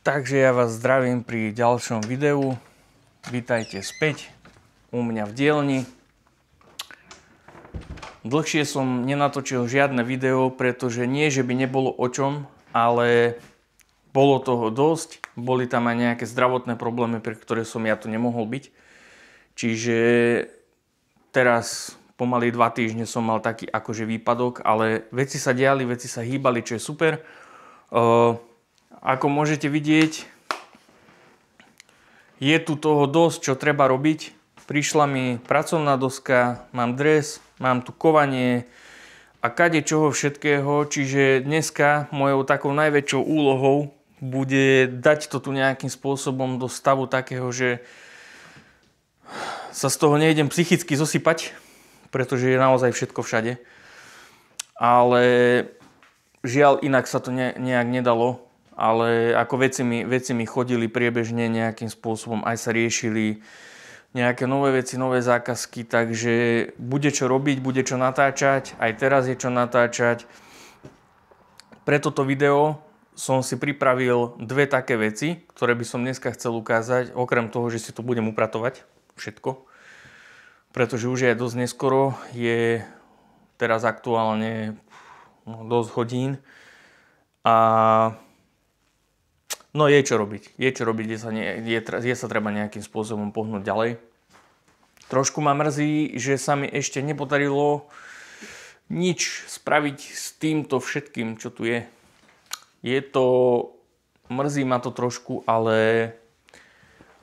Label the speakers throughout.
Speaker 1: Takže ja vás zdravím pri ďalšom videu. Vítajte späť u mňa v dielni. Dlhšie som nenatočil žiadne video, pretože nie, že by nebolo o čom, ale bolo toho dosť. Boli tam aj nejaké zdravotné problémy, pre ktoré som ja tu nemohol byť. Čiže teraz pomaly 2 týždne som mal taký akože výpadok, ale veci sa diali, veci sa hýbali, čo je super. Ako môžete vidieť, je tu toho dosť, čo treba robiť. Prišla mi pracovná doska, mám dres, mám tu kovanie a kadečoho všetkého. Čiže dneska mojou takou najväčšou úlohou bude dať to tu nejakým spôsobom do stavu takého, že sa z toho nejdem psychicky zosypať, pretože je naozaj všetko všade. Ale žiaľ, inak sa to nejak nedalo. Ale ako veci mi chodili priebežne nejakým spôsobom, aj sa riešili nejaké nové veci, nové zákazky, takže bude čo robiť, bude čo natáčať, aj teraz je čo natáčať. Pre toto video som si pripravil 2 také veci, ktoré by som dneska chcel ukázať, okrem toho, že si to budem upratovať všetko, pretože už je dosť neskoro, je teraz aktuálne dosť hodín a no je čo robiť, je sa treba nejakým spôsobom pohnúť ďalej. Trošku ma mrzí, že sa mi ešte nepodarilo nič spraviť s týmto všetkým, čo tu je. Mrzí ma to trošku, ale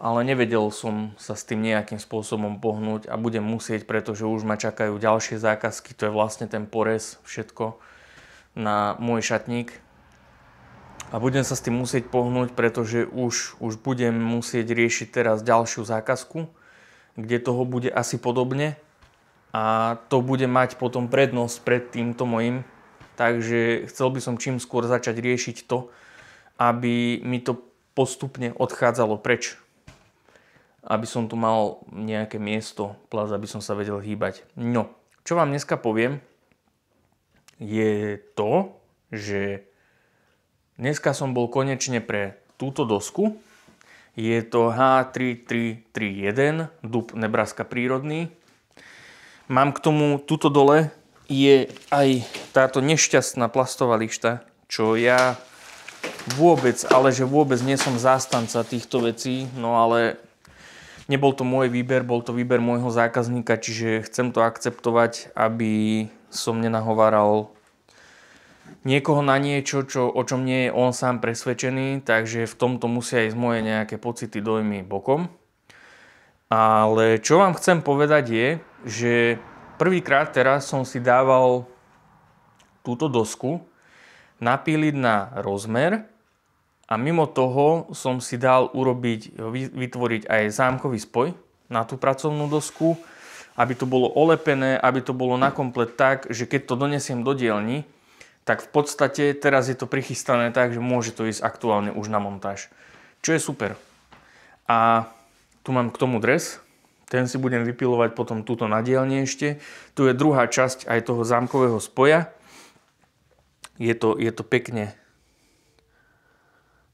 Speaker 1: nevedel som sa s tým nejakým spôsobom pohnúť a budem musieť, pretože už ma čakajú ďalšie zákazky, to je vlastne ten porez, všetko na môj šatník. A budem sa s tým musieť pohnúť, pretože už budem musieť riešiť teraz ďalšiu zákazku, kde toho bude asi podobne. A to bude mať potom prednosť pred týmto mojím. Takže chcel by som čím skôr začať riešiť to, aby mi to postupne odchádzalo preč. Aby som tu mal nejaké miesto, plus aby som sa vedel hýbať. No, čo vám dneska poviem, je to, že dneska som bol konečne pre túto dosku. Je to H3331 dub Nebraska prírodný. Mám k tomu, tuto dole je aj táto nešťastná plastová lišta, čo ja vôbec, ale že vôbec nie som zástanca týchto vecí, no ale nebol to môj výber, bol to výber môjho zákazníka, čiže chcem to akceptovať, aby som nenahováral niekoho na niečo, o čom nie je on sám presvedčený, takže v tomto musia ísť moje nejaké pocity, dojmy bokom. Ale čo vám chcem povedať je, že prvýkrát teraz som si dával túto dosku napíliť na rozmer a mimo toho som si dal vytvoriť aj zámkový spoj na tú pracovnú dosku, aby to bolo olepené, aby to bolo na komplet tak, že keď to donesiem do dielni, tak v podstate teraz je to prichystané tak, že môže to ísť aktuálne už na montáž. Čo je super. A tu mám k tomu dres. Ten si budem vypilovať potom túto na dielni ešte. Tu je druhá časť aj toho zámkového spoja. Je to pekne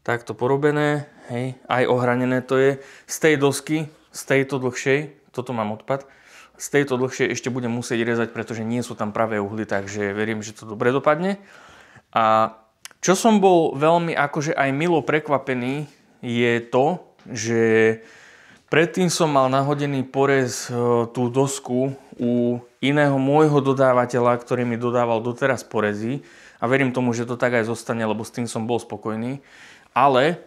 Speaker 1: takto porobené. Hej. Aj ohranené to je. Z tej dosky, z tejto dlhšej, toto mám odpad, z tejto dlhšie ešte budem musieť rezať, pretože nie sú tam pravé uhly, takže verím, že to dobre dopadne. A čo som bol veľmi akože aj milo prekvapený, je to, že predtým som mal nahodený porez tú dosku u iného môjho dodávateľa, ktorý mi dodával doteraz porezy. A verím tomu, že to tak aj zostane, lebo s tým som bol spokojný. Ale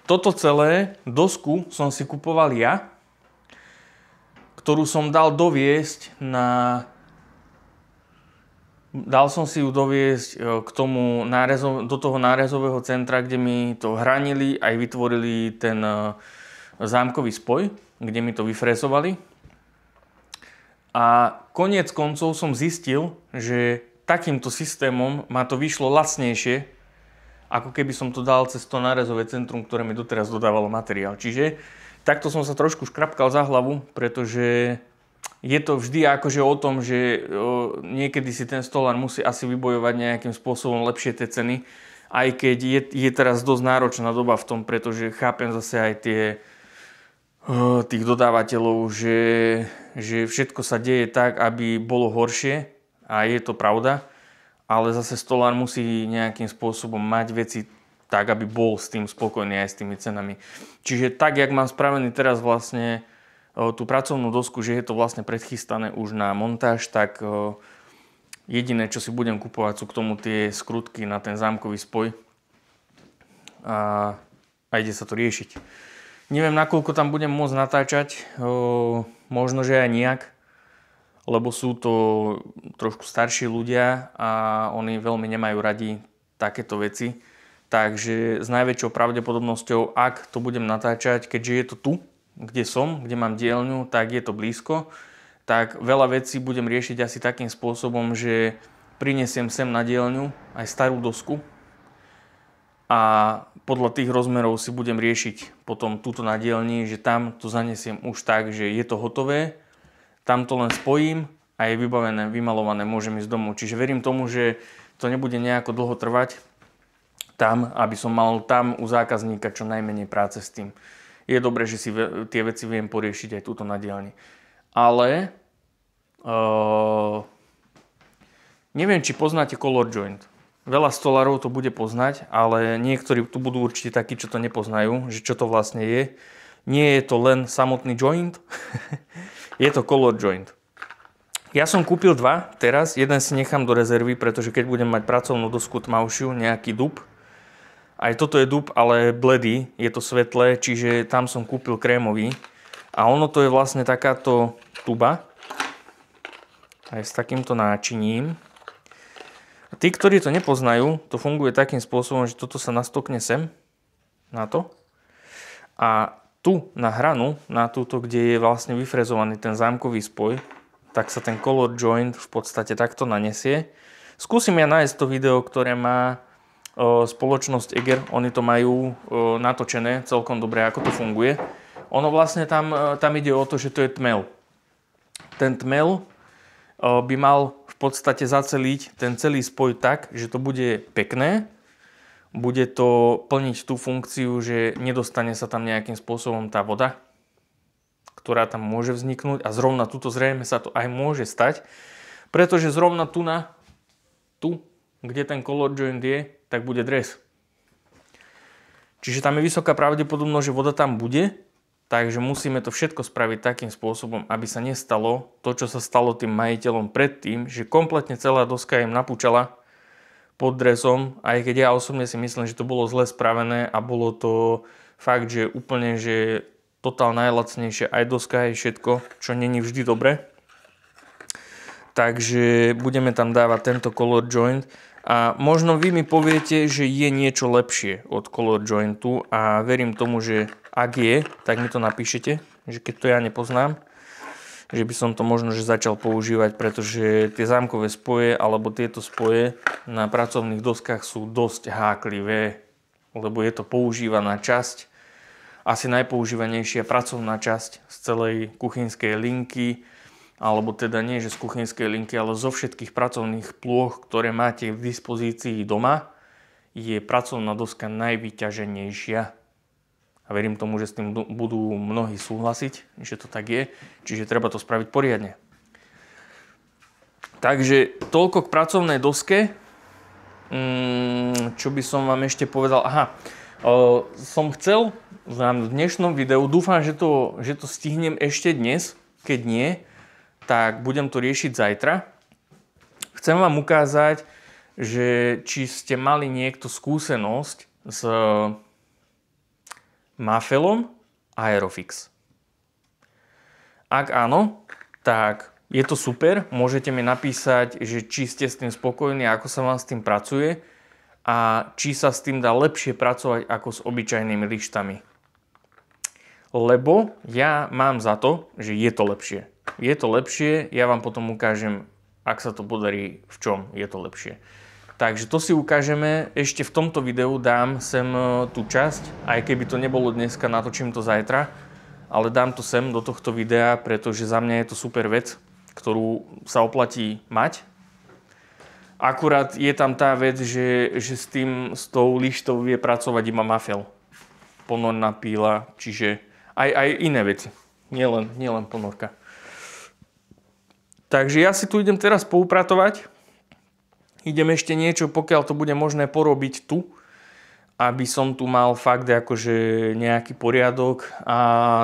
Speaker 1: toto celé dosku som si kupoval ja, ktorú som dal doviesť Dal som si ju doviesť k tomu do toho nárezového centra, kde mi to hranili, aj vytvorili ten zámkový spoj, kde mi to vyfrezovali. A koniec koncov som zistil, že takýmto systémom ma to vyšlo lacnejšie, ako keby som to dal cez to nárezové centrum, ktoré mi doteraz dodávalo materiál. Čiže takto som sa trošku škrapkal za hlavu, pretože je to vždy akože o tom, že niekedy si ten stolár musí asi vybojovať nejakým spôsobom lepšie tie ceny Aj keď je teraz dosť náročná doba v tom, pretože chápem zase aj tých dodávateľov, že všetko sa deje tak, aby bolo horšie a je to pravda, ale zase stolár musí nejakým spôsobom mať veci tak, aby bol s tým spokojný aj s tými cenami. Čiže tak, jak mám spravený teraz vlastne tú pracovnú dosku, že je to vlastne predchystané už na montáž, tak jediné, čo si budem kupovať, sú k tomu tie skrutky na ten zámkový spoj a ide sa to riešiť. Neviem, nakoľko tam budem môcť natáčať, možno, že aj nejak, lebo sú to trošku starší ľudia a oni veľmi nemajú radi takéto veci. Takže s najväčšou pravdepodobnosťou, ak to budem natáčať, keďže je to tu, kde som, kde mám dielňu, tak je to blízko, tak veľa vecí budem riešiť asi takým spôsobom, že prinesiem sem na dielňu aj starú dosku a podľa tých rozmerov si budem riešiť potom túto na dielni, že tam to zanesiem už tak, že je to hotové, tam to len spojím a je vybavené, vymalované, môžem ísť domov. Čiže verím tomu, že to nebude nejako dlho trvať tam, aby som mal tam u zákazníka čo najmenej práce s tým. Je dobré, že si tie veci viem poriešiť aj túto na dielni. Ale neviem, či poznáte color joint. Veľa stolárov to bude poznať, ale niektorí tu budú určite takí, čo to nepoznajú, že čo to vlastne je. Nie je to len samotný joint, je to color joint. Ja som kúpil dva teraz, jeden si nechám do rezervy, pretože keď budem mať pracovnú dosku tmavšiu, nejaký dub, aj toto je dub, ale bledý, je to svetlé, čiže tam som kúpil krémový. A ono to je vlastne takáto tuba, aj s takýmto náčiním. A tí, ktorí to nepoznajú, to funguje takým spôsobom, že toto sa nastokne sem, na to. A tu na hranu, na túto, kde je vlastne vyfrezovaný ten zámkový spoj, tak sa ten color joint v podstate takto nanesie. Skúsim ja nájsť to video, ktoré má spoločnosť Eger. Oni to majú natočené celkom dobre, ako to funguje. Ono vlastne tam ide o to, že to je tmel. Ten tmel by mal v podstate zaceliť ten celý spoj tak, že to bude pekné. Bude to plniť tú funkciu, že nedostane sa tam nejakým spôsobom tá voda, ktorá tam môže vzniknúť. A zrovna tuto zrejme sa to aj môže stať, pretože zrovna tu, kde ten color joint je, tak bude dres. Čiže tam je vysoká pravdepodobnosť, že voda tam bude, takže musíme to všetko spraviť takým spôsobom, aby sa nestalo to, čo sa stalo tým majiteľom predtým, že kompletne celá doska im napúčala pod dresom, aj keď ja osobne si myslím, že to bolo zle spravené a bolo to fakt, že úplne, že totál najlacnejšie aj doska, aj všetko, čo není vždy dobre. Takže budeme tam dávať tento color joint a možno vy mi poviete, že je niečo lepšie od color jointu a verím tomu, že ak je, tak mi to napíšete, že keď to ja nepoznám, že by som to možno že začal používať, pretože tie zámkové spoje alebo tieto spoje na pracovných doskách sú dosť háklivé, lebo je to používaná časť, asi najpoužívanejšia pracovná časť z celej kuchynskej linky, alebo teda nie, že z kuchynskej linky, ale zo všetkých pracovných plôch, ktoré máte v dispozícii doma, je pracovná doska najvyťaženejšia. A verím tomu, že s tým budú mnohí súhlasiť, že to tak je, čiže treba to spraviť poriadne. Takže toľko k pracovnej doske. Čo by som vám ešte povedal? Som chcel v dnešnom videu, dúfam, že to stihnem ešte dnes, keď nie, tak budem to riešiť zajtra. Chcem vám ukázať, že či ste mali niekto skúsenosť s Mafelom Aerofix. Ak áno, tak je to super. Môžete mi napísať, že či ste s tým spokojní, ako sa vám s tým pracuje a či sa s tým dá lepšie pracovať ako s obyčajnými lištami. Lebo ja mám za to, že je to lepšie. Je to lepšie, ja vám potom ukážem, ak sa to podarí, v čom je to lepšie. Takže to si ukážeme, ešte v tomto videu dám sem tú časť, aj keby to nebolo dneska, natočím to zajtra, ale dám to sem do tohto videa, pretože za mňa je to super vec, ktorú sa oplatí mať. Akurát je tam tá vec, že s tou lištou vie pracovať iba mafel. Ponorná píla, čiže aj iné veci. Nielen ponorka. Takže ja si tu idem teraz poupratovať. Idem ešte niečo, pokiaľ to bude možné porobiť tu, aby som tu mal fakt akože nejaký poriadok a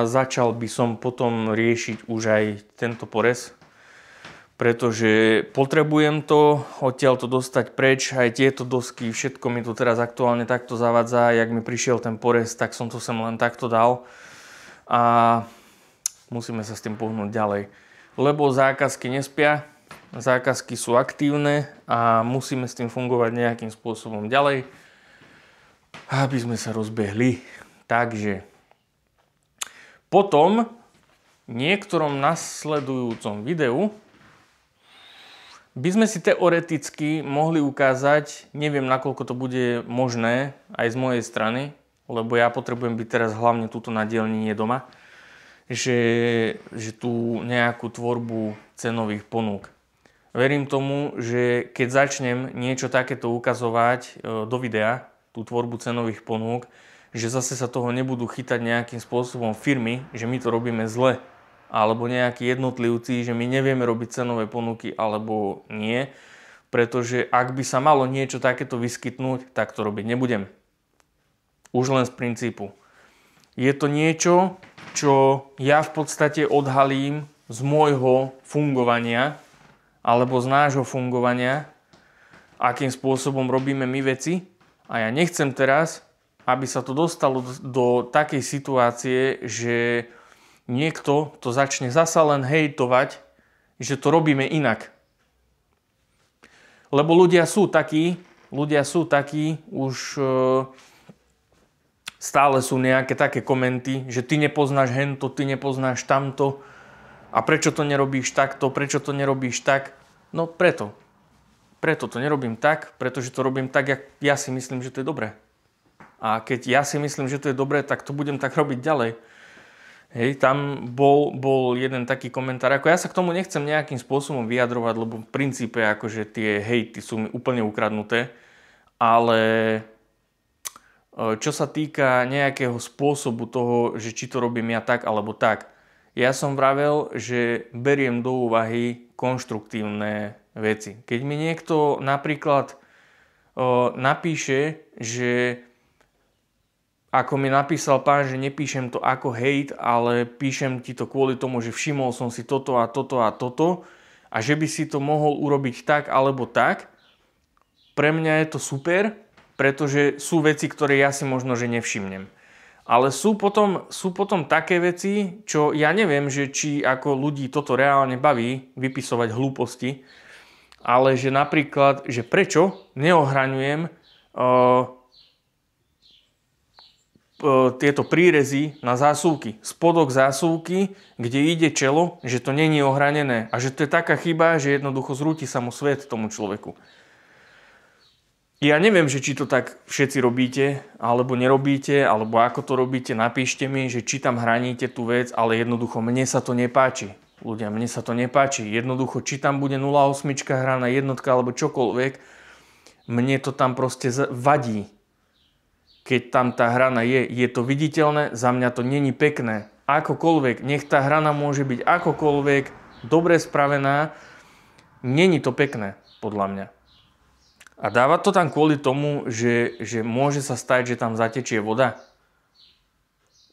Speaker 1: začal by som potom riešiť už aj tento porez. Pretože potrebujem to odtiaľ to dostať preč, aj tieto dosky, všetko mi tu teraz aktuálne takto zavadza, jak mi prišiel ten porez, tak som to sem len takto dal a musíme sa s tým pohnúť ďalej. Lebo zákazky nespia, zákazky sú aktívne a musíme s tým fungovať nejakým spôsobom ďalej, aby sme sa rozbehli. Takže potom v niektorom nasledujúcom videu by sme si teoreticky mohli ukázať, neviem nakoľko to bude možné aj z mojej strany, lebo ja potrebujem byť teraz hlavne tuto na dielni, nie doma, že tu nejakú tvorbu cenových ponúk. Verím tomu, že keď začnem niečo takéto ukazovať do videa, tú tvorbu cenových ponúk, že zase sa toho nebudú chytať nejakým spôsobom firmy, že my to robíme zle, alebo nejakí jednotlivci, že my nevieme robiť cenové ponuky, alebo nie. Pretože ak by sa malo niečo takéto vyskytnúť, tak to robiť nebudem. Už len z princípu. Je to niečo, čo ja v podstate odhalím z môjho fungovania, alebo z nášho fungovania, akým spôsobom robíme my veci. A ja nechcem teraz, aby sa to dostalo do takej situácie, že niekto to začne zasa len hejtovať, že to robíme inak. Lebo ľudia sú takí, už stále sú nejaké také komenty, že ty nepoznáš hento, ty nepoznáš tamto a prečo to nerobíš takto, prečo to nerobíš tak. No preto. Preto to nerobím tak, pretože to robím tak, jak ja si myslím, že to je dobré. A keď ja si myslím, že to je dobré, tak to budem tak robiť ďalej. Hej, tam bol jeden taký komentár, ako ja sa k tomu nechcem nejakým spôsobom vyjadrovať, lebo v princípe akože tie hejty sú mi úplne ukradnuté, ale čo sa týka nejakého spôsobu toho, že či to robím ja tak alebo tak, ja som vravel, že beriem do úvahy konštruktívne veci. Keď mi niekto napríklad napíše, že ako mi napísal pán, že nepíšem to ako hejt, ale píšem ti to kvôli tomu, že všimol som si toto a toto a toto a že by si to mohol urobiť tak alebo tak, pre mňa je to super, pretože sú veci, ktoré ja si možno že nevšimnem. Ale sú potom také veci, čo ja neviem, že či ako ľudí toto reálne baví vypisovať hlúposti, ale že napríklad, že prečo neohraňujem tieto prírezy na zásuvky, spodok zásuvky, kde ide čelo, že to není ohranené a že to je taká chyba, že jednoducho zrúti sa mu svet tomu človeku. Ja neviem, že či to tak všetci robíte, alebo nerobíte, alebo ako to robíte, napíšte mi, že či tam hraníte tú vec, ale jednoducho mne sa to nepáči. Ľudia, mne sa to nepáči. Jednoducho, či tam bude 0,8 hraná jednotka alebo čokoľvek, mne to tam proste vadí. Keď tam tá hrana je to viditeľné, za mňa to není pekné. Akokoľvek, nech tá hrana môže byť akokoľvek dobre spravená, není to pekné, podľa mňa. A dávať to tam kvôli tomu, že môže sa stať, že tam zatečie voda.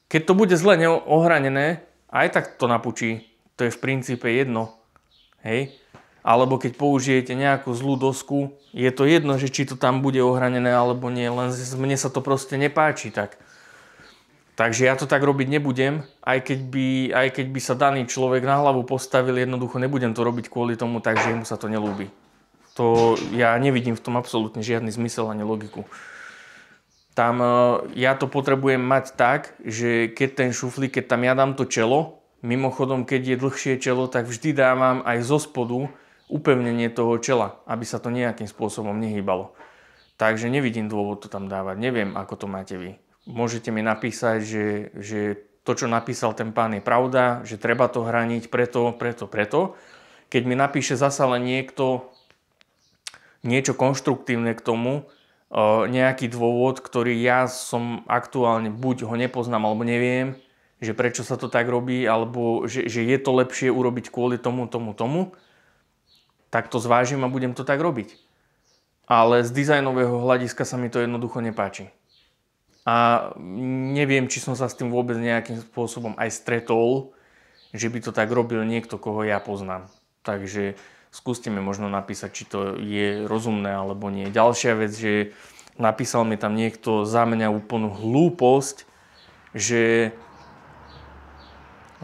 Speaker 1: Keď to bude zle ohranené, aj tak to napučí. To je v princípe jedno. Hej? Alebo keď použijete nejakú zlú dosku, je to jedno, že či to tam bude ohranené alebo nie, len mne sa to proste nepáči tak. Takže ja to tak robiť nebudem, aj keď by sa daný človek na hlavu postavil, jednoducho nebudem to robiť kvôli tomu, takže mu sa to nelúbi. To ja nevidím v tom absolútne žiadny zmysel ani logiku. Tam ja to potrebujem mať tak, že keď ten šuflík, keď tam ja dám to čelo, mimochodom keď je dlhšie čelo, tak vždy dávam aj zo spodu upevnenie toho čela, aby sa to nejakým spôsobom nehýbalo. Takže nevidím dôvod to tam dávať. Neviem, ako to máte vy. Môžete mi napísať, že to, čo napísal ten pán, je pravda, že treba to hraniť preto. Keď mi napíše zasa len niekto niečo konštruktívne k tomu, nejaký dôvod, ktorý ja som aktuálne buď ho nepoznám alebo neviem, že prečo sa to tak robí, alebo že je to lepšie urobiť kvôli tomu, tak to zvážim a budem to tak robiť. Ale z dizajnového hľadiska sa mi to jednoducho nepáči. A neviem, či som sa s tým vôbec nejakým spôsobom aj stretol, že by to tak robil niekto, koho ja poznám. Takže skúste mi možno napísať, či to je rozumné alebo nie. Ďalšia vec, že napísal mi tam niekto za mňa úplnú hlúposť, že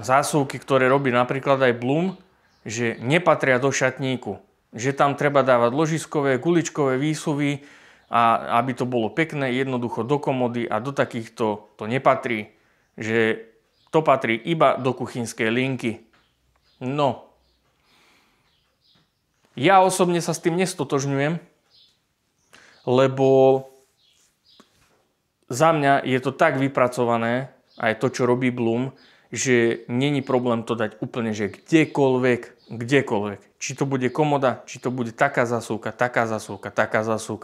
Speaker 1: zásuvky, ktoré robí napríklad aj Blum, že nepatria do šatníku. Že tam treba dávať ložiskové, guličkové výsuvy a aby to bolo pekné, jednoducho do komody a do takýchto to nepatrí. Že to patrí iba do kuchynskej linky. No. Ja osobne sa s tým nestotožňujem, lebo za mňa je to tak vypracované, aj to, čo robí Blum, že není problém to dať úplne, že kdekoľvek. Či to bude komoda, či to bude taká zasúka,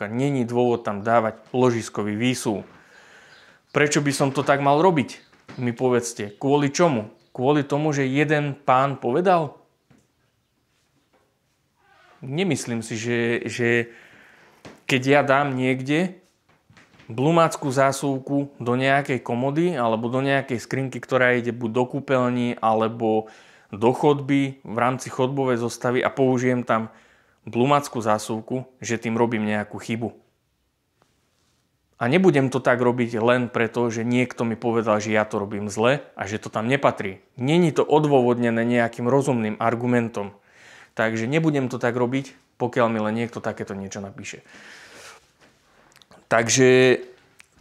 Speaker 1: není dôvod tam dávať ložiskový výsuv. Prečo by som to tak mal robiť? Mi povedzte. Kvôli čomu? Kvôli tomu, že jeden pán povedal? Nemyslím si, že keď ja dám niekde blumáckú zásuvku do nejakej komody alebo do nejakej skrinky, ktorá ide buď do kúpeľní alebo do chodby v rámci chodbovej zostavy a použijem tam blumáckú zásuvku, že tým robím nejakú chybu. A nebudem to tak robiť len preto, že niekto mi povedal, že ja to robím zle a že to tam nepatrí. Není to odôvodnené nejakým rozumným argumentom. Takže nebudem to tak robiť, pokiaľ mi len niekto takéto niečo napíše. Takže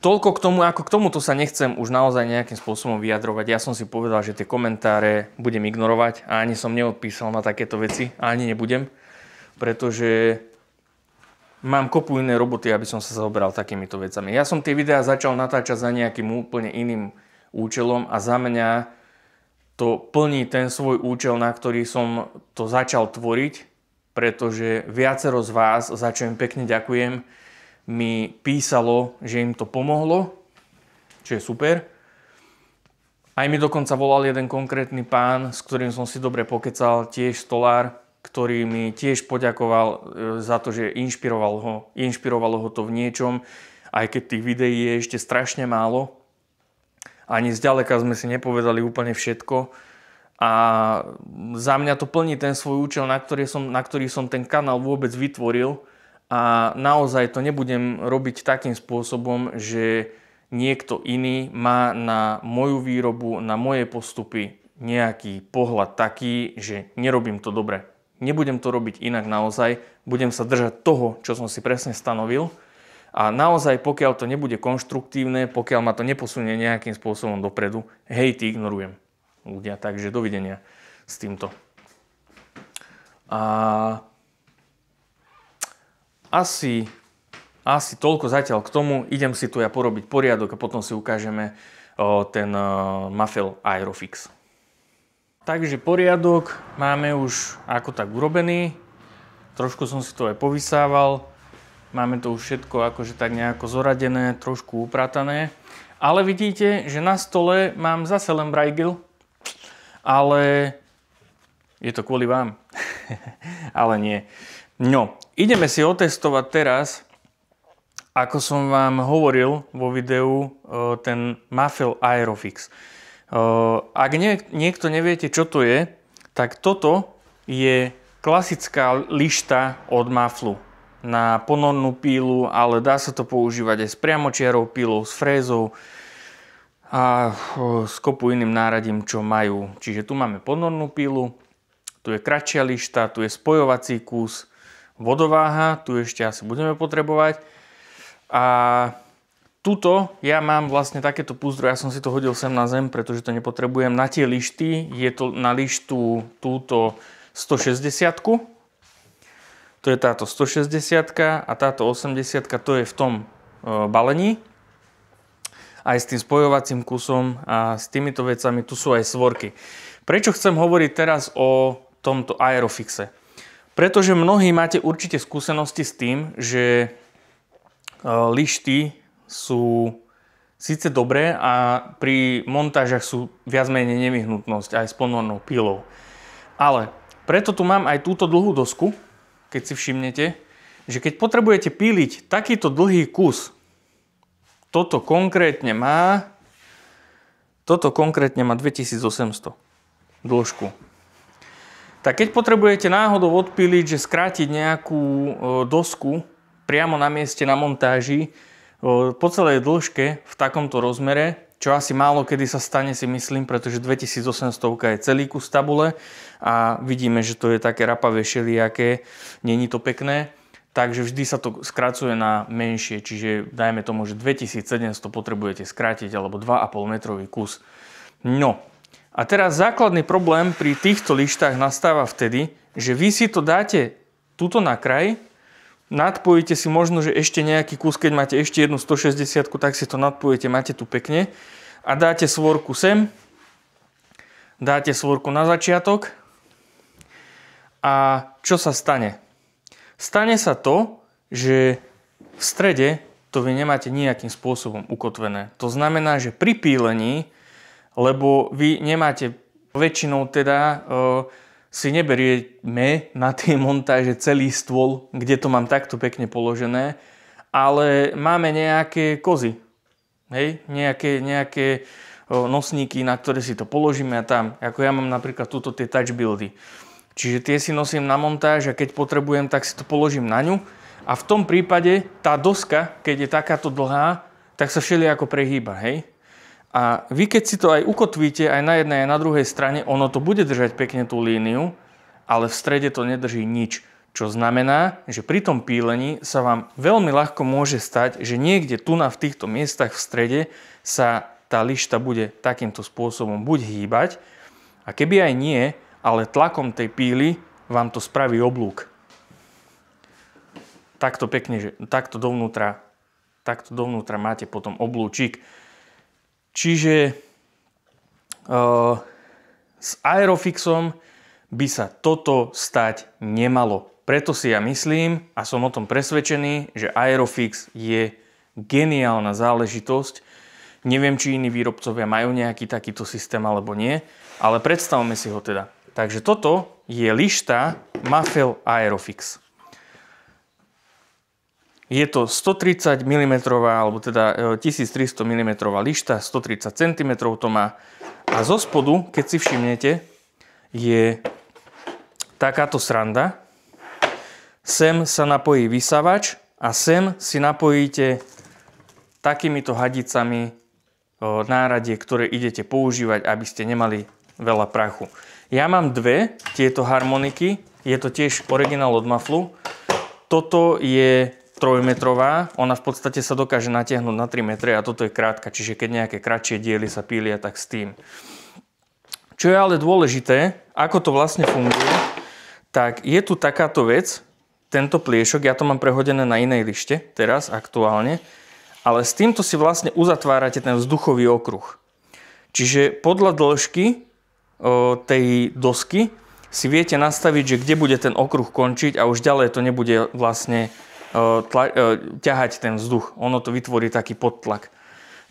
Speaker 1: toľko k tomu, ako k tomuto sa nechcem už naozaj nejakým spôsobom vyjadrovať. Ja som si povedal, že tie komentáre budem ignorovať a ani som neodpísal na takéto veci a ani nebudem, pretože mám kopu iné roboty, aby som sa zaoberal takýmito vecami. Ja som tie videá začal natáčať za nejakým úplne iným účelom a za mňa to plní ten svoj účel, na ktorý som to začal tvoriť, pretože viacero z vás, za čo im pekne ďakujem, mi písalo, že im to pomohlo, čo je super. Aj mi dokonca volal jeden konkrétny pán, s ktorým som si dobre pokecal, tiež stolár, ktorý mi tiež poďakoval za to, že inšpirovalo ho to v niečom, aj keď tých videí je ešte strašne málo. Ani zďaleka sme si nepovedali úplne všetko. A za mňa to plní ten svoj účel, na ktorý som ten kanál vôbec vytvoril. A naozaj to nebudem robiť takým spôsobom, že niekto iný má na moju výrobu, na moje postupy nejaký pohľad taký, že nerobím to dobre. Nebudem to robiť inak naozaj, budem sa držať toho, čo som si presne stanovil. A naozaj, pokiaľ to nebude konštruktívne, pokiaľ ma to neposunie nejakým spôsobom dopredu, hejty ignorujem ľudia. Takže dovidenia s týmto. A asi toľko zatiaľ k tomu. Idem si tu ja porobiť poriadok a potom si ukážeme ten Mafell Aerofix. Takže poriadok máme už ako tak urobený. Trošku som si to aj povysával. Máme to už všetko akože tak nejako zoradené, trošku upratané. Ale vidíte, že na stole mám zase len Bruegel. Ale je to kvôli vám. Ale nie. No, ideme si otestovať teraz, ako som vám hovoril vo videu, ten Mafell Aerofix. Ak niekto neviete, čo to je, tak toto je klasická lišta od Maflu na ponornú pílu, ale dá sa to používať aj s priamočiarou pílou, s frézou a s kopu iným náradím, čo majú. Čiže tu máme ponornú pílu, tu je kratšia lišta, tu je spojovací kus, vodováha, tu ešte asi budeme potrebovať. A tuto ja mám vlastne takéto púzdro, ja som si to hodil sem na zem, pretože to nepotrebujem na tie lišty. Je to na lištu túto 160-ku. To je táto 160-ka a táto 80-ka, to je v tom balení. Aj s tým spojovacím kusom a s týmito vecami, tu sú aj svorky. Prečo chcem hovoriť teraz o tomto Aerofixe? Pretože mnohí máte určite skúsenosti s tým, že lišty sú síce dobré a pri montážach sú viac menej nevyhnutnosť aj s ponornou pílou. Ale preto tu mám aj túto dlhú dosku, keď si všimnete, že keď potrebujete píliť takýto dlhý kus, toto konkrétne má 2800 dĺžku. Tak keď potrebujete náhodou odpíliť, že skrátiť nejakú dosku priamo na mieste na montáži po celej dĺžke v takomto rozmere, čo asi málo kedy sa stane, si myslím, pretože 2800 je celý kus tabule a vidíme, že to je také rapavé šelijaké, není to pekné, takže vždy sa to skracuje na menšie, čiže dajme tomu, že 2700 potrebujete skrátiť alebo 2,5 metrový kus. No a teraz základný problém pri týchto lištách nastáva vtedy, že vy si to dáte tuto na kraj, nadpojíte si možno, že ešte nejaký kus, keď máte ešte jednu 160, tak si to nadpojíte, máte tu pekne a dáte svorku sem, dáte svorku na začiatok a čo sa stane? Stane sa to, že v strede to vy nemáte nejakým spôsobom ukotvené. To znamená, že pri pílení, lebo vy nemáte väčšinou teda si neberieme na tie montáže celý stôl, kde to mám takto pekne položené, ale máme nejaké kozy, hej? Nejaké nosníky, na ktoré si to položíme a tam, ako ja mám napríklad túto tie touch buildy. Čiže tie si nosím na montáž a keď potrebujem, tak si to položím na ňu a v tom prípade tá doska, keď je takáto dlhá, tak sa všelijako prehýba, hej? A vy keď si to aj ukotvíte aj na jednej aj na druhej strane, ono to bude držať pekne tú líniu, ale v strede to nedrží nič. Čo znamená, že pri tom pílení sa vám veľmi ľahko môže stať, že niekde tu v týchto miestach v strede sa tá lišta bude takýmto spôsobom buď hýbať, a keby aj nie, ale tlakom tej píly vám to spraví oblúk. Takto pekne, že takto dovnútra máte potom oblúčik. Čiže s Aerofixom by sa toto stať nemalo. Preto si ja myslím a som o tom presvedčený, že Aerofix je geniálna záležitosť. Neviem, či iní výrobcovia majú nejaký takýto systém alebo nie, ale predstavme si ho teda. Takže toto je lišta Mafell Aerofix. Je to 130 mm, alebo teda 1300 mm lišta, 130 cm to má. A zo spodu, keď si všimnete, je takáto sranda. Sem sa napojí vysávač a sem si napojíte takýmito hadicami náradie, ktoré idete používať, aby ste nemali veľa prachu. Ja mám dve tieto harmoniky, je to tiež originál od Maflu. Toto je 3-metrová, ona v podstate sa dokáže natiahnuť na 3 metre a toto je krátka, čiže keď nejaké kratšie diely sa pília, tak s tým. Čo je ale dôležité, ako to vlastne funguje, tak je tu takáto vec, tento pliešok, ja to mám prehodené na inej lište, teraz aktuálne, ale s týmto si vlastne uzatvárate ten vzduchový okruh. Čiže podľa dĺžky tej dosky si viete nastaviť, že kde bude ten okruh končiť a už ďalej to nebude vlastne ťahať ten vzduch. Ono to vytvorí taký podtlak.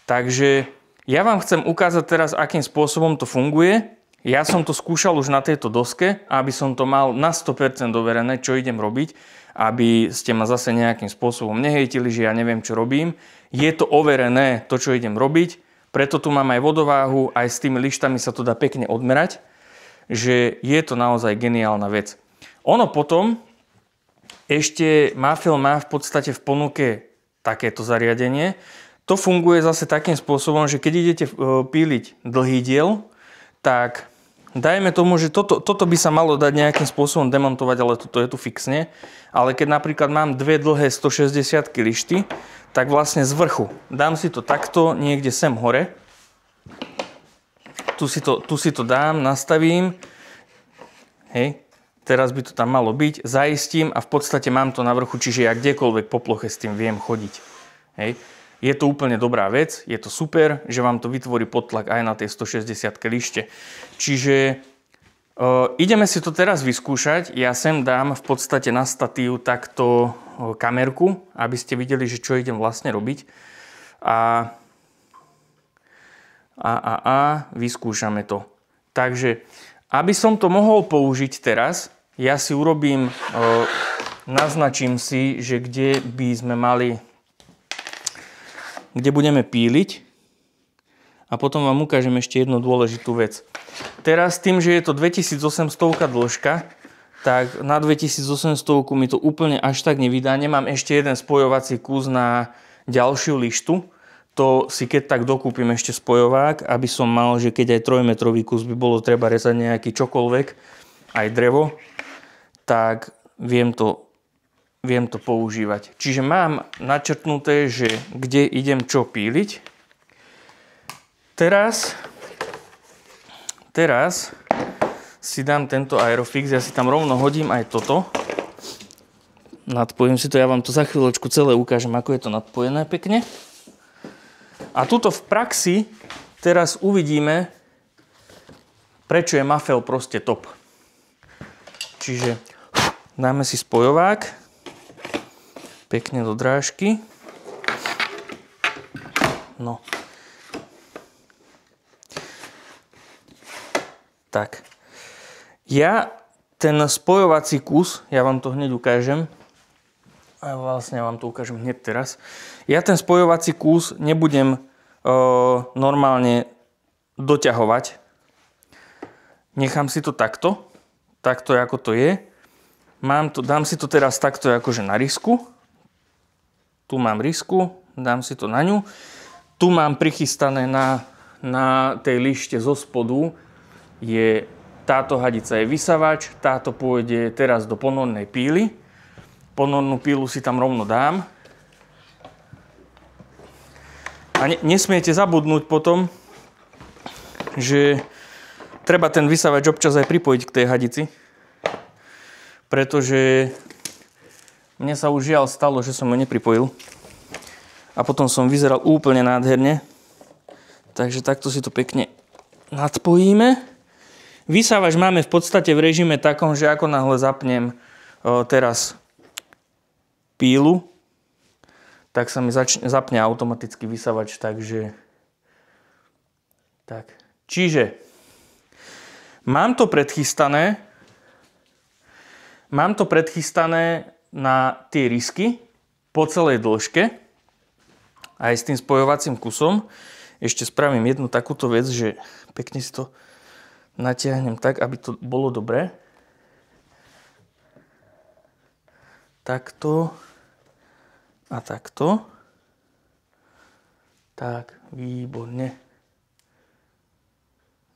Speaker 1: Takže ja vám chcem ukázať teraz, akým spôsobom to funguje. Ja som to skúšal už na tejto doske, aby som to mal na 100% overené, čo idem robiť, aby ste ma zase nejakým spôsobom nehejtili, že ja neviem, čo robím. Je to overené, to, čo idem robiť, preto tu mám aj vodováhu, aj s tými lištami sa to dá pekne odmerať, že je to naozaj geniálna vec. Ono potom ešte Mafell má v podstate v ponuke takéto zariadenie. To funguje zase takým spôsobom, že keď idete píliť dlhý diel, tak dajme tomu, že toto by sa malo dať nejakým spôsobom demontovať, ale toto je tu fixne. Ale keď napríklad mám dve dlhé 160 lišty, tak vlastne z vrchu dám si to takto niekde sem hore. Tu si to dám, nastavím. Hej. Teraz by to tam malo byť, zaistím a v podstate mám to na vrchu, čiže ja kdekoľvek po ploche s tým viem chodiť. Hej. Je to úplne dobrá vec, je to super, že vám to vytvorí podtlak aj na tej 160 lište. Čiže Ideme si to teraz vyskúšať. Ja sem dám v podstate na statív takto kamerku, aby ste videli, že čo idem vlastne robiť. A vyskúšame to. Takže, aby som to mohol použiť teraz, ja si urobím, naznačím si, že kde by sme mali, kde budeme píliť. A potom vám ukážem ešte jednu dôležitú vec. Teraz tým, že je to 2800 dĺžka, tak na 2800 mi to úplne až tak nevydá. Nemám ešte jeden spojovací kus na ďalšiu lištu. To si keď tak dokúpim ešte spojovák, aby som mal, že keď aj 3-metrový kus by bolo treba rezať nejaký čokoľvek, aj drevo, tak viem to používať. Čiže mám načrtnuté, že kde idem čo píliť. Teraz si dám tento Aerofix, ja si tam rovno hodím aj toto. Nadpojím si to, ja vám to za chvíľočku celé ukážem, ako je to nadpojené pekne. A tuto v praxi teraz uvidíme, prečo je Mafell proste top. Čiže dáme si spojovák pekne do drážky. No. Tak. Ja ten spojovací kus, ja vám to hneď ukážem. A vlastne vám to ukážem hneď teraz. Ja ten spojovací kus nebudem normálne doťahovať. Nechám si to takto ako to je. Dám si to teraz takto akože na risku. Tu mám risku, dám si to na ňu. Tu mám prichystané na tej lište zo spodu táto hadica je vysavač, táto pôjde teraz do ponornej píly. Ponornú pílu si tam rovno dám. A nesmiete zabudnúť potom, že treba ten vysavač občas aj pripojiť k tej hadici. Pretože mne sa už žiaľ stalo, že som ho nepripojil. A potom som vyzeral úplne nádherne. Takže takto si to pekne nadpojíme. Vysávač máme v podstate v režime takom, že ako náhle zapnem teraz pílu, tak sa mi zapne automaticky vysávač, takže tak. Čiže mám to predchystané na tie risky po celej dĺžke aj s tým spojovacím kusom. Ešte spravím jednu takúto vec, že pekne si to natiahnem tak, aby to bolo dobré. Takto a takto. Tak, výborne.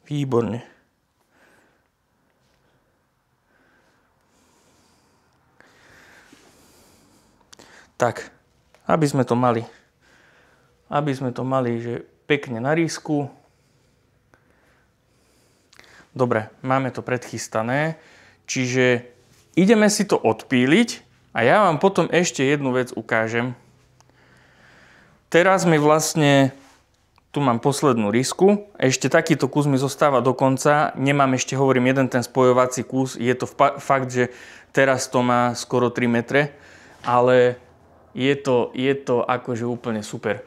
Speaker 1: Výborne. Tak, aby sme to mali, že pekne na risku. Dobre, máme to predchystané, čiže ideme si to odpíliť a ja vám potom ešte jednu vec ukážem. Teraz mi vlastne, tu mám poslednú risku, ešte takýto kus mi zostáva do konca, nemám ešte, hovorím, jeden ten spojovací kus, je to fakt, že teraz to má skoro 3 metre, ale je to akože úplne super.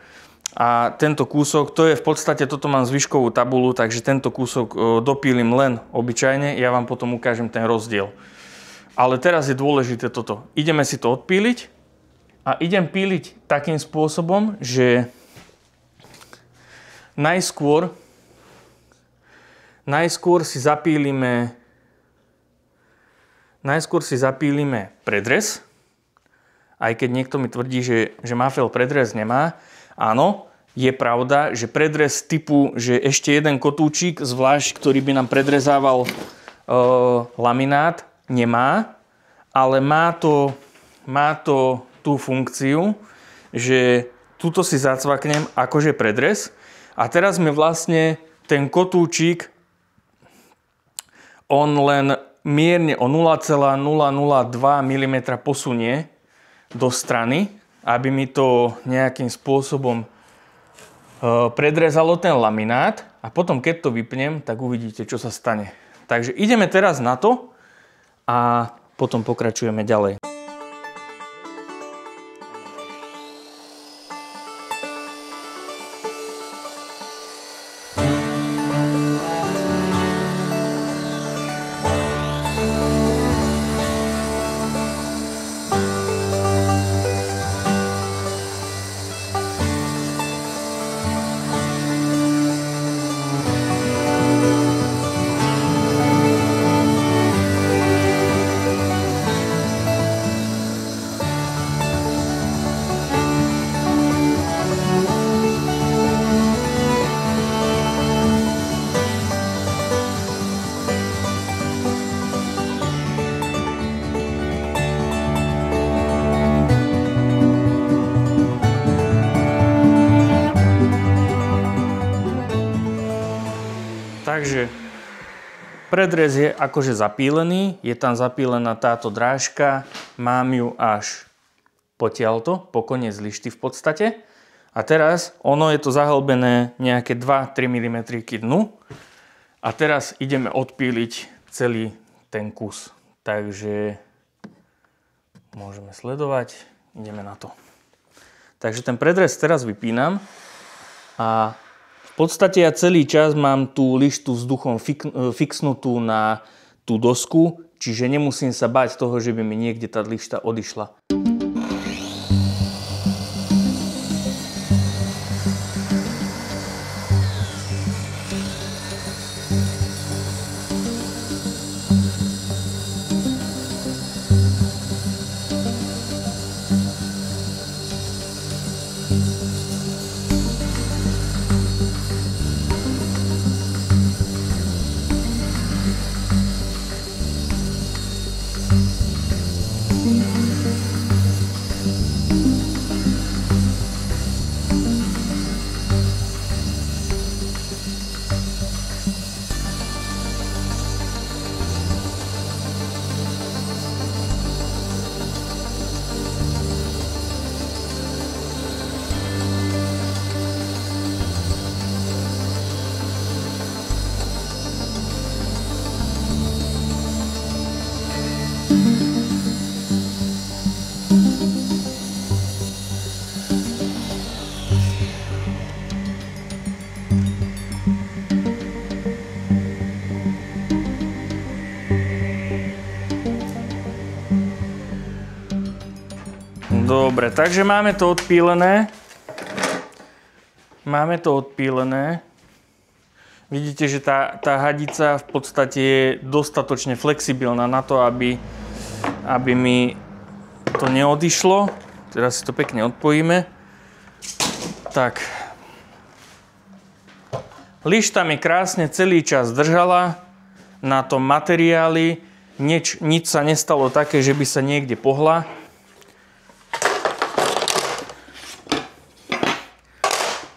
Speaker 1: A tento kúsok, to je v podstate, toto mám zvyškovú tabulu, takže tento kúsok dopílim len obyčajne, ja vám potom ukážem ten rozdiel. Ale teraz je dôležité toto. Ideme si to odpíliť a idem píliť takým spôsobom, že najskôr si zapílime predrez, aj keď niekto mi tvrdí, že Mafell predrez nemá. Áno, je pravda, že predrez typu, že ešte jeden kotúčik, zvlášť, ktorý by nám predrezával laminát, nemá, ale má to tú funkciu, že tuto si zacvaknem akože predrez a teraz mi vlastne ten kotúčik on len mierne o 0,002 mm posunie do strany, aby mi to nejakým spôsobom predrezalo ten laminát a potom keď to vypnem, tak uvidíte, čo sa stane. Takže ideme teraz na to a potom pokračujeme ďalej. Takže predrez je akože zapílený, je tam zapílená táto drážka, mám ju až potiaľto, po koniec lišty v podstate. A teraz ono je to zahlbené nejaké 2-3 mm k dnu. A teraz ideme odpíliť celý ten kus. Takže môžeme sledovať, ideme na to. Takže ten predrez teraz vypínam a v podstate ja celý čas mám tú lištu vzduchom fixnutú na tú dosku, čiže nemusím sa báť toho, že by mi niekde tá lišta odišla. Dobre, takže máme to odpílené. Vidíte, že tá hadica v podstate je dostatočne flexibilná na to, aby mi to neodišlo. Teraz si to pekne odpojíme. Tak. Lišta mi krásne celý čas držala na tom materiáli. Nič sa nestalo také, že by sa niekde pohla.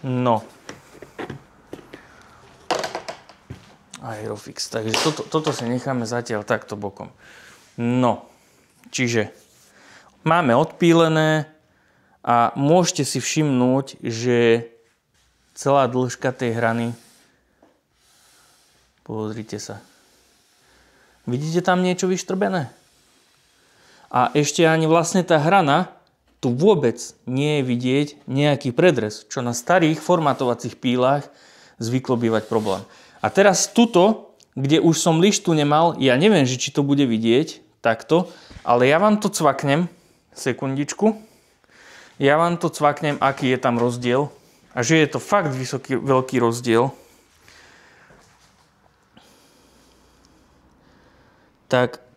Speaker 1: No. Aerofix. Takže toto si necháme zatiaľ takto bokom. No. Čiže máme odpílené a môžete si všimnúť, že celá dĺžka tej hrany, pozrite sa. Vidíte tam niečo vyštrbené? A ešte ani vlastne tá hrana, tu vôbec nie je vidieť nejaký predrez, čo na starých formátovacích pílach zvyklo bývať problém. A teraz tuto, kde už som lištu nemal, ja neviem, že či to bude vidieť takto, ale ja vám to cvaknem, sekundičku, ja vám to cvaknem, aký je tam rozdiel a že je to fakt veľký rozdiel.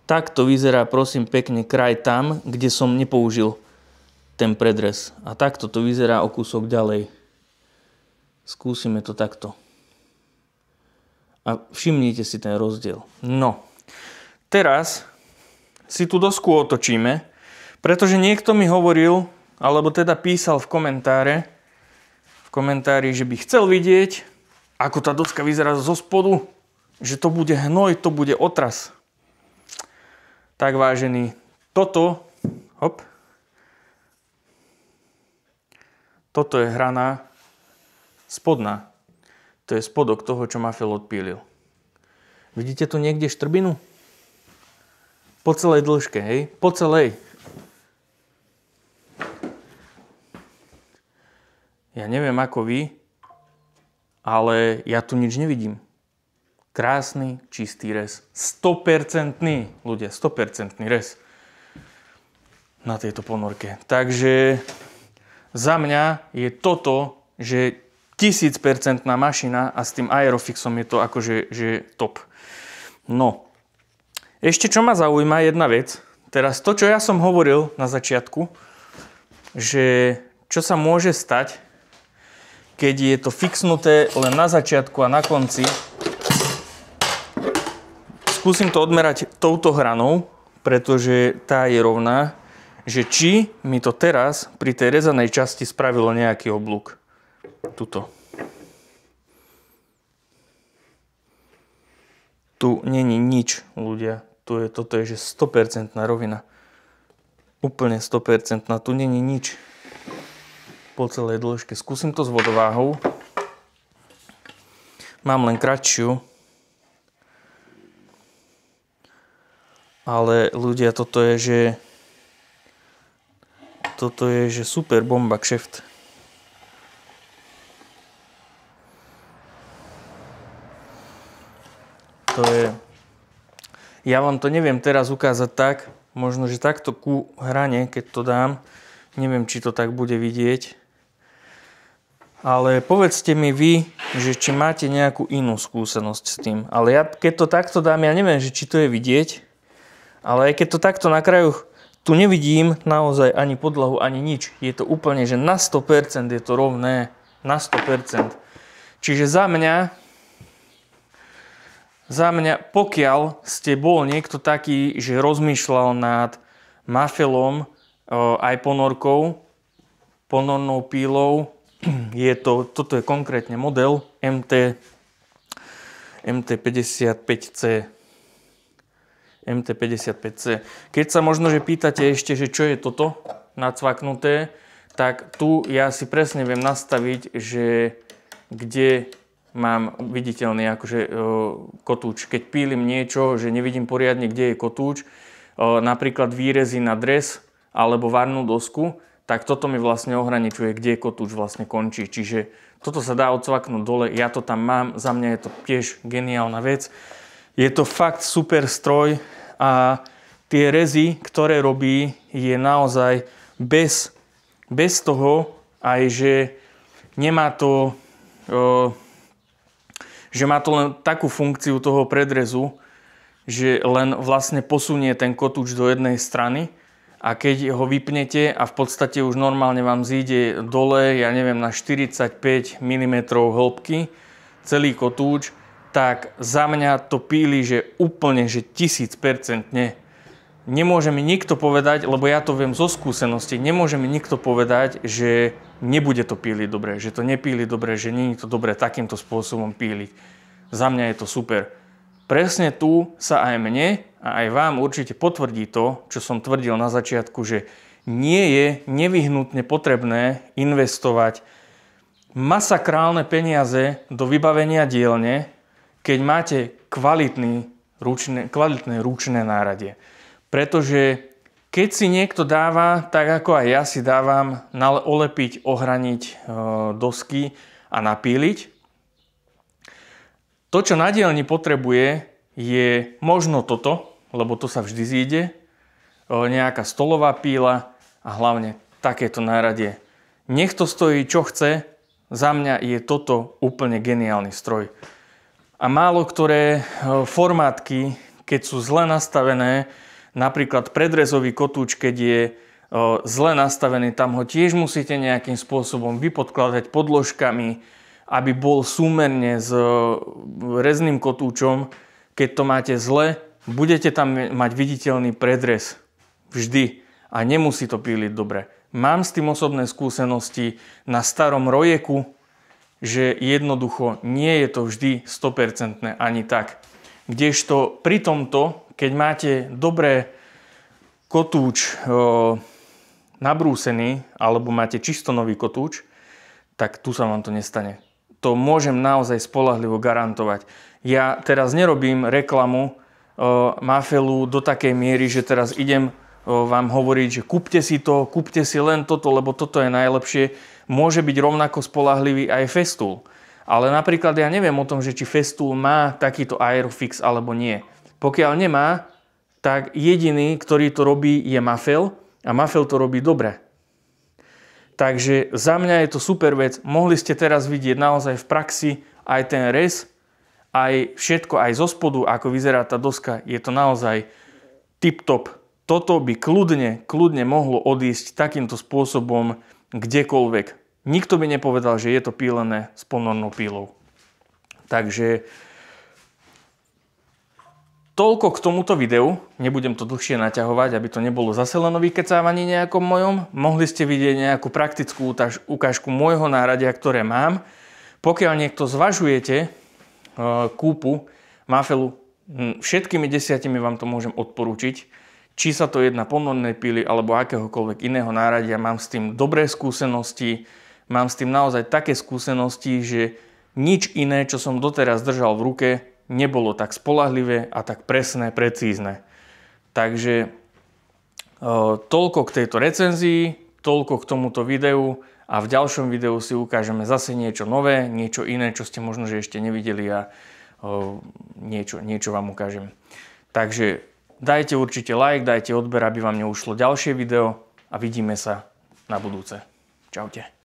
Speaker 1: Tak to vyzerá, prosím pekne, kraj tam, kde som nepoužil ten predrez. A takto to vyzerá o kúsok ďalej. Skúsime to takto. A všimnite si ten rozdiel. No, teraz si tú dosku otočíme, pretože niekto mi hovoril, alebo teda písal v komentári, že by chcel vidieť, ako tá doska vyzerá zo spodu, že to bude hnoj, to bude otras. Tak vážený, toto je hrana spodná. To je spodok toho, čo Mafel odpílil. Vidíte tu niekde štrbinu? Po celej dĺžke, hej? Po celej. Ja neviem ako vy, ale ja tu nič nevidím. Krásny, čistý rez. 100%, ľudia, 100% rez na tejto ponorke. Takže za mňa je toto, že 1000% mašina a s tým Aerofixom je to akože že top. No, ešte čo ma zaujíma jedna vec. Teraz to, čo ja som hovoril na začiatku, že čo sa môže stať, keď je to fixnuté len na začiatku a na konci. Skúsim to odmerať touto hranou, pretože tá je rovná, že či mi to teraz pri tej rezanej časti spravilo nejaký oblúk. Tuto. Tu není nič, ľudia. Toto je že 100% rovina. Úplne 100%. Tu není nič. Po celej dĺžke. Skúsim to s vodováhou. Mám len kratšiu. Ale ľudia, toto je, že super bomba kšeft. To je... Ja vám to neviem teraz ukázať tak, možno, že takto ku hrane, keď to dám, neviem, či to tak bude vidieť. Ale povedzte mi vy, že či máte nejakú inú skúsenosť s tým. Ale ja, keď to takto dám, ja neviem, že či to je vidieť, ale aj keď to takto na kraju, tu nevidím naozaj ani podlahu, ani nič. Je to úplne, že na 100% je to rovné, na 100%. Čiže za mňa, pokiaľ ste bol niekto taký, že rozmýšľal nad mafelom, aj ponorkou, ponornou pílou, toto je konkrétne model MT55C. MT55C. Keď sa možno, že pýtate ešte, že čo je toto nacvaknuté, tak tu ja si presne viem nastaviť, že kde mám viditeľný akože kotúč. Keď pílim niečo, že nevidím poriadne, kde je kotúč, napríklad výrezy na dres alebo varnú dosku, tak toto mi vlastne ohraničuje, kde kotúč vlastne končí. Čiže toto sa dá odsvaknúť dole, ja to tam mám, za mňa je to tiež geniálna vec. Je to fakt super stroj a tie rezy, ktoré robí, je naozaj bez toho aj, že nemá to, že má to len takú funkciu toho predrezu, že len vlastne posunie ten kotúč do jednej strany a keď ho vypnete a v podstate už normálne vám zíde dole, ja neviem, na 45 mm hĺbky celý kotúč, tak za mňa to píli, že úplne, že 1000%. Nemôže mi nikto povedať, lebo ja to viem zo skúsenosti, nemôže mi nikto povedať, že nebude to píliť dobre, že to nepíli dobre, že nie je to dobre takýmto spôsobom píliť. Za mňa je to super. Presne tu sa aj mne a aj vám určite potvrdí to, čo som tvrdil na začiatku, že nie je nevyhnutne potrebné investovať masakrálne peniaze do vybavenia dielne, keď máte kvalitné ručné náradie. Pretože keď si niekto dáva, tak ako aj ja si dávam, olepiť, ohraniť dosky a napíliť, to, čo na dielni potrebuje, je možno toto, lebo to sa vždy zíde, nejaká stolová píla a hlavne takéto náradie. Nech to stojí čo chce, za mňa je toto úplne geniálny stroj. A málo ktoré formátky, keď sú zle nastavené, napríklad predrezový kotúč, keď je zle nastavený, tam ho tiež musíte nejakým spôsobom vypodkladať podložkami, aby bol súmerne s rezným kotúčom. Keď to máte zle, budete tam mať viditeľný predrez vždy a nemusí to píliť dobre. Mám s tým osobné skúsenosti na starom rojeku, že jednoducho nie je to vždy 100% ani tak. Kdežto pri tomto, keď máte dobré kotúč nabrúsený, alebo máte čisto nový kotúč, tak tu sa vám to nestane. To môžem naozaj spoľahlivo garantovať. Ja teraz nerobím reklamu Mafelu do takej miery, že teraz idem vám hovoriť, že kúpte si len toto, lebo toto je najlepšie. Môže byť rovnako spoľahlivý aj Festool. Ale napríklad ja neviem o tom, že či Festool má takýto Aerofix alebo nie. Pokiaľ nemá, tak jediný, ktorý to robí, je Mafel a Mafel to robí dobre. Takže za mňa je to super vec. Mohli ste teraz vidieť naozaj v praxi aj ten rez, aj všetko, aj zo spodu, ako vyzerá tá doska. Je to naozaj tip-top. Toto by kľudne mohlo odísť takýmto spôsobom kdekoľvek. Nikto by nepovedal, že je to pílené s ponornou pílou. Takže toľko k tomuto videu. Nebudem to dlhšie naťahovať, aby to nebolo zase len o vykecávaní nejakom mojom. Mohli ste vidieť nejakú praktickú ukážku môjho náradia, ktoré mám. Pokiaľ niekto zvažujete kúpu Mafelu, všetkými 10 vám to môžem odporúčiť. Či sa to jedná ponornej píly alebo akéhokoľvek iného náradia, mám s tým dobré skúsenosti, mám s tým naozaj také skúsenosti, že nič iné, čo som doteraz držal v ruke, nebolo tak spoľahlivé a tak presné, precízne. Takže toľko k tejto recenzii, toľko k tomuto videu a v ďalšom videu si ukážeme zase niečo nové, niečo iné, čo ste možno že ešte nevideli a niečo vám ukážem. Takže dajte určite like, dajte odber, aby vám neušlo ďalšie video a vidíme sa na budúce. Čaute.